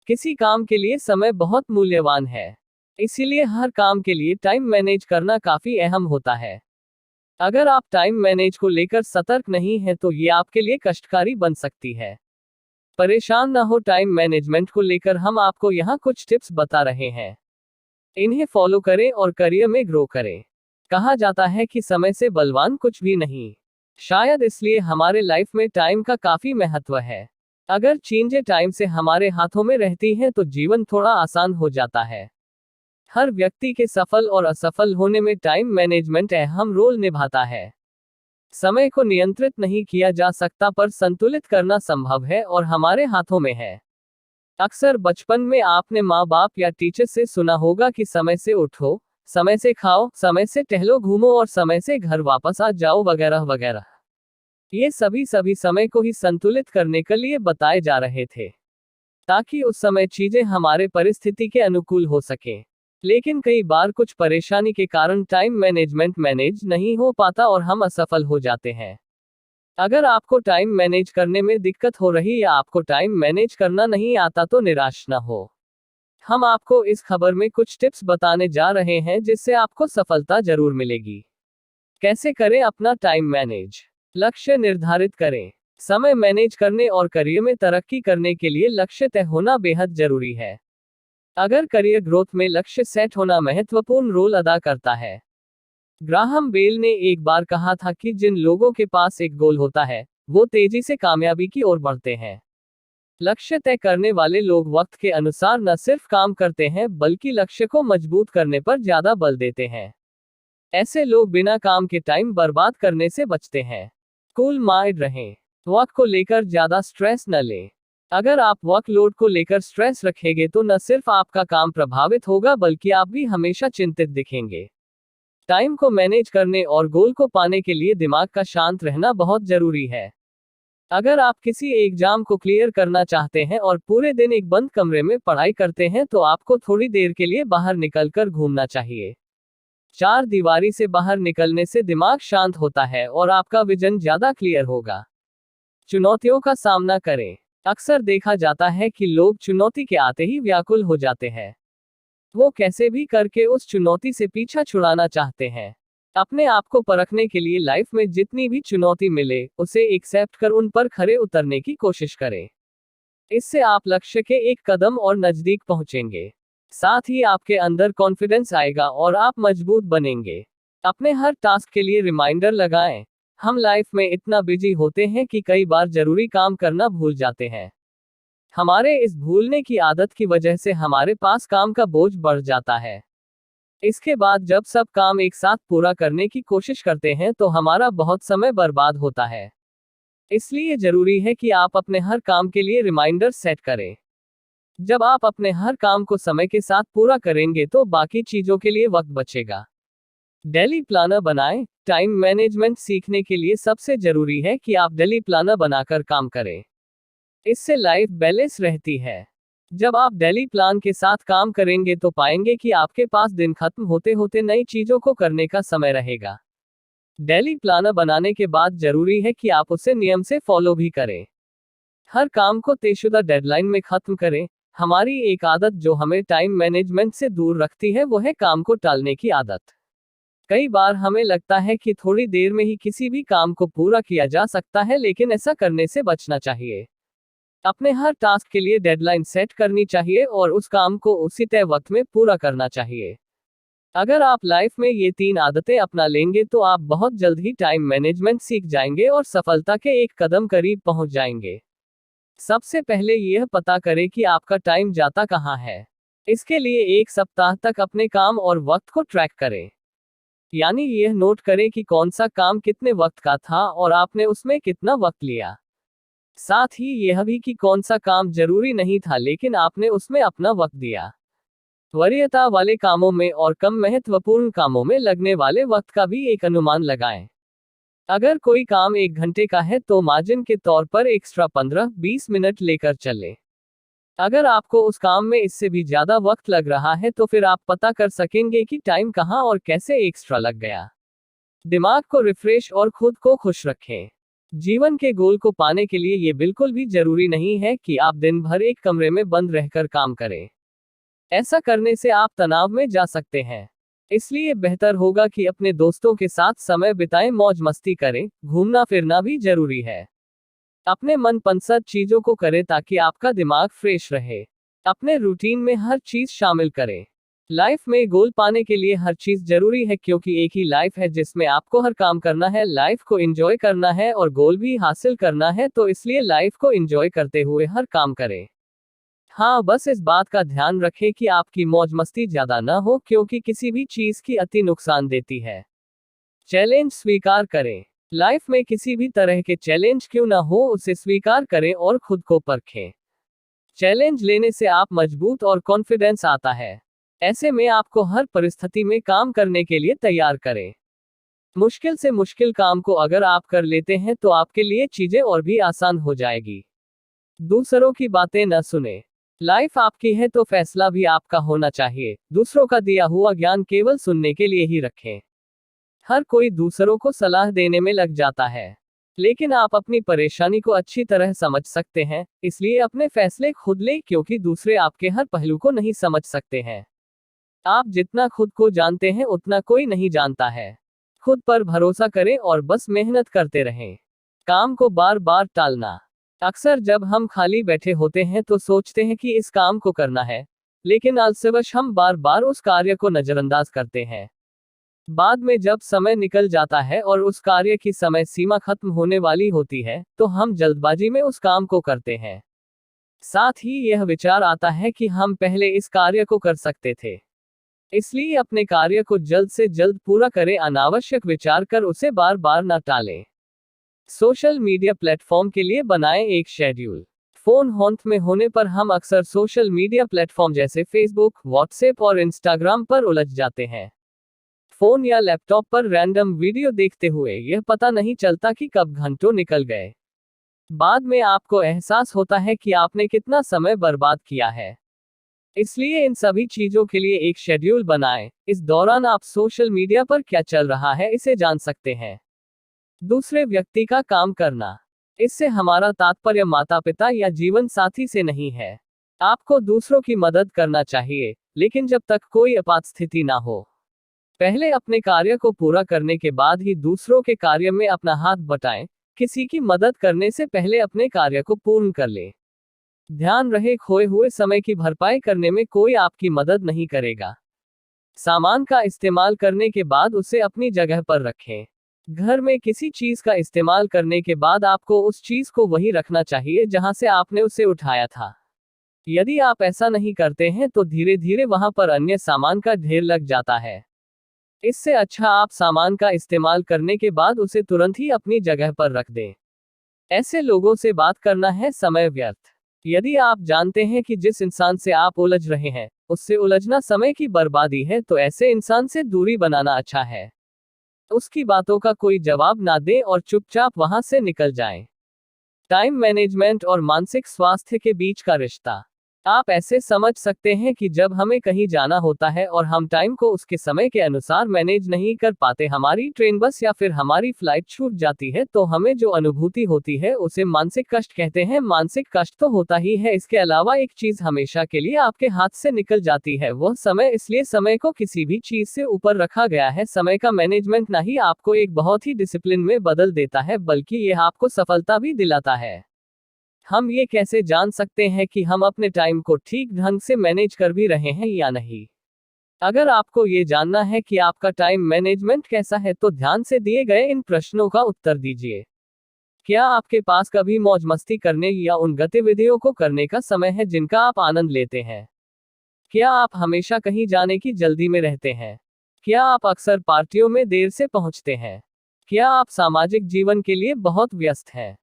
किसी काम के लिए समय बहुत मूल्यवान है, इसीलिए हर काम के लिए टाइम मैनेज करना काफी अहम होता है। अगर आप टाइम मैनेज को लेकर सतर्क नहीं हैं तो ये आपके लिए कष्टकारी बन सकती है। परेशान ना हो, टाइम मैनेजमेंट को लेकर हम आपको यहाँ कुछ टिप्स बता रहे हैं। इन्हें फॉलो करें और करियर में ग्रो करें। कहा जाता है कि समय से बलवान कुछ भी नहीं। शायद इसलिए हमारे लाइफ में टाइम का काफी महत्व है। अगर चीजें टाइम से हमारे हाथों में रहती हैं तो जीवन थोड़ा आसान हो जाता है। हर व्यक्ति के सफल और असफल होने में टाइम मैनेजमेंट अहम रोल निभाता है। समय को नियंत्रित नहीं किया जा सकता पर संतुलित करना संभव है और हमारे हाथों में है। अक्सर बचपन में आपने माँ बाप या टीचर से सुना होगा कि समय से उठो, समय से खाओ, समय से टहलो, घूमो और समय से घर वापस आ जाओ, वगैरह वगैरह। ये सभी समय को ही संतुलित करने के लिए बताए जा रहे थे, ताकि उस समय चीजें हमारे परिस्थिति के अनुकूल हो सके। लेकिन कई बार कुछ परेशानी के कारण टाइम मैनेजमेंट मैनेज नहीं हो पाता और हम असफल हो जाते हैं। अगर आपको टाइम मैनेज करने में दिक्कत हो रही या आपको टाइम मैनेज करना नहीं आता तो निराश न हो। हम आपको इस खबर में कुछ टिप्स बताने जा रहे हैं जिससे आपको सफलता जरूर मिलेगी। कैसे करें अपना टाइम मैनेज? लक्ष्य निर्धारित करें। समय मैनेज करने और करियर में तरक्की करने के लिए लक्ष्य तय होना बेहद जरूरी है। अगर करियर ग्रोथ में लक्ष्य सेट होना महत्वपूर्ण रोल अदा करता है। ग्राहम बेल ने एक बार कहा था कि जिन लोगों के पास एक गोल होता है वो तेजी से कामयाबी की ओर बढ़ते हैं। लक्ष्य तय करने वाले लोग वक्त के अनुसार न सिर्फ काम करते हैं बल्कि लक्ष्य को मजबूत करने पर ज्यादा बल देते हैं। ऐसे लोग बिना काम के टाइम बर्बाद करने से बचते हैं। कूल माइंड रहें। वर्क को लेकर ज्यादा स्ट्रेस न लें। अगर आप वर्कलोड को लेकर स्ट्रेस रखेंगे तो न सिर्फ आपका काम प्रभावित होगा बल्कि आप भी हमेशा चिंतित दिखेंगे। टाइम को मैनेज करने और गोल को पाने के लिए दिमाग का शांत रहना बहुत जरूरी है। अगर आप किसी एग्जाम को क्लियर करना चाहते हैं और पूरे दिन एक बंद कमरे में पढ़ाई करते हैं तो आपको थोड़ी देर के लिए बाहर निकलकर घूमना चाहिए। चार दीवारी से बाहर निकलने से दिमाग शांत होता है और आपका विजन ज्यादा क्लियर होगा। चुनौतियों का सामना करें। अक्सर देखा जाता है कि लोग चुनौती के आते ही व्याकुल हो जाते हैं। वो कैसे भी करके उस चुनौती से पीछा छुड़ाना चाहते हैं। अपने आप को परखने के लिए लाइफ में जितनी भी चुनौती मिले उसे एक्सेप्ट कर उन पर खरे उतरने की कोशिश करें। इससे आप लक्ष्य के एक कदम और नजदीक पहुंचेंगे। साथ ही आपके अंदर कॉन्फिडेंस आएगा और आप मजबूत बनेंगे। अपने हर टास्क के लिए रिमाइंडर लगाएं। हम लाइफ में इतना बिजी होते हैं कि कई बार जरूरी काम करना भूल जाते हैं। हमारे इस भूलने की आदत की वजह से हमारे पास काम का बोझ बढ़ जाता है। इसके बाद जब सब काम एक साथ पूरा करने की कोशिश करते हैं तो हमारा बहुत समय बर्बाद होता है। इसलिए जरूरी है कि आप अपने हर काम के लिए रिमाइंडर सेट करें। जब आप अपने हर काम को समय के साथ पूरा करेंगे तो बाकी चीजों के लिए वक्त बचेगा। डेली प्लानर बनाएं। टाइम मैनेजमेंट सीखने के लिए सबसे जरूरी है कि आप डेली प्लानर बनाकर काम करें। इससे लाइफ बैलेंस रहती है। जब आप डेली प्लान के साथ काम करेंगे तो पाएंगे कि आपके पास दिन खत्म होते होते नई चीजों को करने का समय रहेगा। डेली प्लानर बनाने के बाद जरूरी है कि आप उसे नियम से फॉलो भी करें। हर काम को तयशुदा डेडलाइन में खत्म करें। हमारी एक आदत जो हमें टाइम मैनेजमेंट से दूर रखती है वो है काम को टालने की आदत। कई बार हमें लगता है कि थोड़ी देर में ही किसी भी काम को पूरा किया जा सकता है, लेकिन ऐसा करने से बचना चाहिए। अपने हर टास्क के लिए डेडलाइन सेट करनी चाहिए और उस काम को उसी तय वक्त में पूरा करना चाहिए। अगर आप लाइफ में ये 3 आदतें अपना लेंगे तो आप बहुत जल्द ही टाइम मैनेजमेंट सीख जाएंगे और सफलता के एक कदम करीब पहुंच जाएंगे। सबसे पहले यह पता करें कि आपका टाइम जाता कहाँ है। इसके लिए एक सप्ताह तक अपने काम और वक्त को ट्रैक करें। यानी यह नोट करें कि कौन सा काम कितने वक्त का था और आपने उसमें कितना वक्त लिया। साथ ही यह भी कि कौन सा काम जरूरी नहीं था लेकिन आपने उसमें अपना वक्त दिया। वरीयता वाले कामों में और कम महत्वपूर्ण कामों में लगने वाले वक्त का भी एक अनुमान लगाएं। अगर कोई काम 1 घंटे का है तो मार्जिन के तौर पर एक्स्ट्रा 15-20 मिनट लेकर चलें। अगर आपको उस काम में इससे भी ज्यादा वक्त लग रहा है तो फिर आप पता कर सकेंगे कि टाइम कहाँ और कैसे एक्स्ट्रा लग गया। दिमाग को रिफ्रेश और खुद को खुश रखें। जीवन के गोल को पाने के लिए ये बिल्कुल भी जरूरी नहीं है कि आप दिन भर एक कमरे में बंद रहकर काम करें। ऐसा करने से आप तनाव में जा सकते हैं। इसलिए बेहतर होगा कि अपने दोस्तों के साथ समय बिताएं, मौज मस्ती करें, घूमना फिरना भी जरूरी है। अपने मनपसंद चीजों को करें ताकि आपका दिमाग फ्रेश रहे। अपने रूटीन में हर चीज शामिल करें। लाइफ में गोल पाने के लिए हर चीज जरूरी है, क्योंकि एक ही लाइफ है जिसमें आपको हर काम करना है, लाइफ को एंजॉय करना है और गोल भी हासिल करना है। तो इसलिए लाइफ को एंजॉय करते हुए हर काम करें। हाँ, बस इस बात का ध्यान रखें कि आपकी मौज मस्ती ज्यादा ना हो, क्योंकि किसी भी चीज की अति नुकसान देती है। चैलेंज स्वीकार करें। लाइफ में किसी भी तरह के चैलेंज क्यों ना हो, उसे स्वीकार करें और खुद को परखें। चैलेंज लेने से आप मजबूत और कॉन्फिडेंस आता है। ऐसे में आपको हर परिस्थिति में काम करने के लिए तैयार करें। मुश्किल से मुश्किल काम को अगर आप कर लेते हैं तो आपके लिए चीजें और भी आसान हो जाएगी। दूसरों की बातें न सुने। लाइफ आपकी है तो फैसला भी आपका होना चाहिए। दूसरों का दिया हुआ ज्ञान केवल सुनने के लिए ही रखें। हर कोई दूसरों को सलाह देने में लग जाता है, लेकिन आप अपनी परेशानी को अच्छी तरह समझ सकते हैं, इसलिए अपने फैसले खुद लें, क्योंकि दूसरे आपके हर पहलू को नहीं समझ सकते हैं। आप जितना खुद को जानते हैं उतना कोई नहीं जानता है। खुद पर भरोसा करें और बस मेहनत करते रहें। काम को बार बार टालना। अक्सर जब हम खाली बैठे होते हैं तो सोचते हैं कि इस काम को करना है, लेकिन आलस्यवश हम बार बार उस कार्य को नजरअंदाज करते हैं। बाद में जब समय निकल जाता है और उस कार्य की समय सीमा खत्म होने वाली होती है, तो हम जल्दबाजी में उस काम को करते हैं। साथ ही यह विचार आता है कि हम पहले इस कार्य को कर सकते थे। इसलिए अपने कार्य को जल्द से जल्द पूरा करें, अनावश्यक विचार कर उसे बार बार न टालें। सोशल मीडिया प्लेटफॉर्म के लिए बनाएं एक शेड्यूल। फोन हाथ में होने पर हम अक्सर सोशल मीडिया प्लेटफॉर्म जैसे फेसबुक, व्हाट्सएप और इंस्टाग्राम पर उलझ जाते हैं। फोन या लैपटॉप पर रैंडम वीडियो देखते हुए यह पता नहीं चलता कि कब घंटों निकल गए। बाद में आपको एहसास होता है कि आपने कितना समय बर्बाद किया है। इसलिए इन सभी चीजों के लिए एक शेड्यूल बनाएं। इस दौरान आप सोशल मीडिया पर क्या चल रहा है इसे जान सकते हैं। दूसरे व्यक्ति का काम करना। इससे हमारा तात्पर्य माता पिता या जीवन साथी से नहीं है। आपको दूसरों की मदद करना चाहिए, लेकिन जब तक कोई आपात स्थिति ना हो। पहले अपने कार्य को पूरा करने के बाद ही दूसरों के कार्य में अपना हाथ बटाएं। किसी की मदद करने से पहले अपने कार्य को पूर्ण कर लें। ध्यान रहे, खोए हुए समय की भरपाई करने में कोई आपकी मदद नहीं करेगा। सामान का इस्तेमाल करने के बाद उसे अपनी जगह पर रखें। घर में किसी चीज का इस्तेमाल करने के बाद आपको उस चीज को वहीं रखना चाहिए जहां से आपने उसे उठाया था। यदि आप ऐसा नहीं करते हैं तो धीरे धीरे वहां पर अन्य सामान का ढेर लग जाता है। इससे अच्छा आप सामान का इस्तेमाल करने के बाद उसे तुरंत ही अपनी जगह पर रख दें। ऐसे लोगों से बात करना है समय व्यर्थ। यदि आप जानते हैं कि जिस इंसान से आप उलझ रहे हैं उससे उलझना समय की बर्बादी है, तो ऐसे इंसान से दूरी बनाना अच्छा है। उसकी बातों का कोई जवाब ना दें और चुपचाप वहां से निकल जाएं। टाइम मैनेजमेंट और मानसिक स्वास्थ्य के बीच का रिश्ता। आप ऐसे समझ सकते हैं कि जब हमें कहीं जाना होता है और हम टाइम को उसके समय के अनुसार मैनेज नहीं कर पाते, हमारी ट्रेन, बस या फिर हमारी फ्लाइट छूट जाती है, तो हमें जो अनुभूति होती है उसे मानसिक कष्ट कहते हैं। मानसिक कष्ट तो होता ही है, इसके अलावा एक चीज हमेशा के लिए आपके हाथ से निकल जाती है, वह समय। इसलिए समय को किसी भी चीज से ऊपर रखा गया है। समय का मैनेजमेंट ना ही आपको एक बहुत ही डिसिप्लिन में बदल देता है, बल्कि यह आपको सफलता भी दिलाता है। हम ये कैसे जान सकते हैं कि हम अपने टाइम को ठीक ढंग से मैनेज कर भी रहे हैं या नहीं? अगर आपको ये जानना है कि आपका टाइम मैनेजमेंट कैसा है, तो ध्यान से दिए गए इन प्रश्नों का उत्तर दीजिए। क्या आपके पास कभी मौज मस्ती करने या उन गतिविधियों को करने का समय है जिनका आप आनंद लेते हैं? क्या आप हमेशा कहीं जाने की जल्दी में रहते हैं? क्या आप अक्सर पार्टियों में देर से पहुंचते हैं? क्या आप सामाजिक जीवन के लिए बहुत व्यस्त हैं?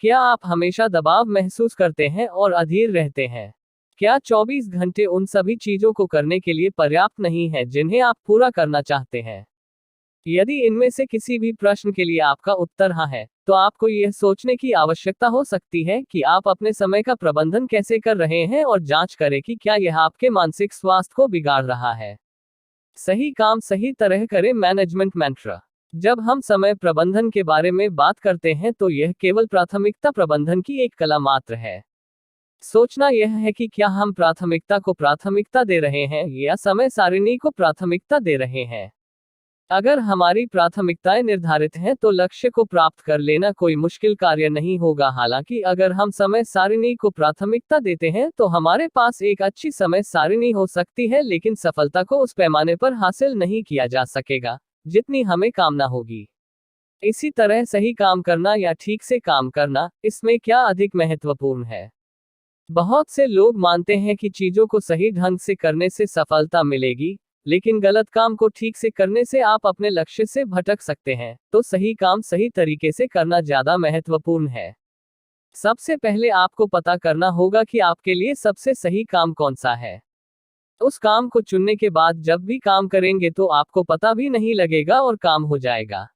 क्या आप हमेशा दबाव महसूस करते हैं और अधीर रहते हैं? क्या 24 घंटे उन सभी चीजों को करने के लिए पर्याप्त नहीं है जिन्हें आप पूरा करना चाहते हैं? यदि इनमें से किसी भी प्रश्न के लिए आपका उत्तर हाँ है, तो आपको यह सोचने की आवश्यकता हो सकती है कि आप अपने समय का प्रबंधन कैसे कर रहे हैं और जांच करें कि क्या यह आपके मानसिक स्वास्थ्य को बिगाड़ रहा है। सही काम सही तरह करें। मैनेजमेंट मंत्र। जब हम समय प्रबंधन के बारे में बात करते हैं तो यह केवल प्राथमिकता प्रबंधन की एक कला मात्र है। सोचना यह है कि क्या हम प्राथमिकता को प्राथमिकता दे रहे हैं या समय सारिणी को प्राथमिकता दे रहे हैं। अगर हमारी प्राथमिकताएं निर्धारित हैं तो लक्ष्य को प्राप्त कर लेना कोई मुश्किल कार्य नहीं होगा। हालांकि अगर हम समय सारिणी को प्राथमिकता देते हैं तो हमारे पास एक अच्छी समय सारिणी हो सकती है, लेकिन सफलता को उस पैमाने पर हासिल नहीं किया जा सकेगा जितनी हमें कामना होगी। इसी तरह सही काम करना या ठीक से काम करना, इसमें क्या अधिक महत्वपूर्ण है? बहुत से लोग मानते हैं कि चीजों को सही ढंग से करने से सफलता मिलेगी, लेकिन गलत काम को ठीक से करने से आप अपने लक्ष्य से भटक सकते हैं। तो सही काम सही तरीके से करना ज्यादा महत्वपूर्ण है। सबसे पहले आपको पता करना होगा कि आपके लिए सबसे सही काम कौन सा है। उस काम को चुनने के बाद जब भी काम करेंगे तो आपको पता भी नहीं लगेगा और काम हो जाएगा।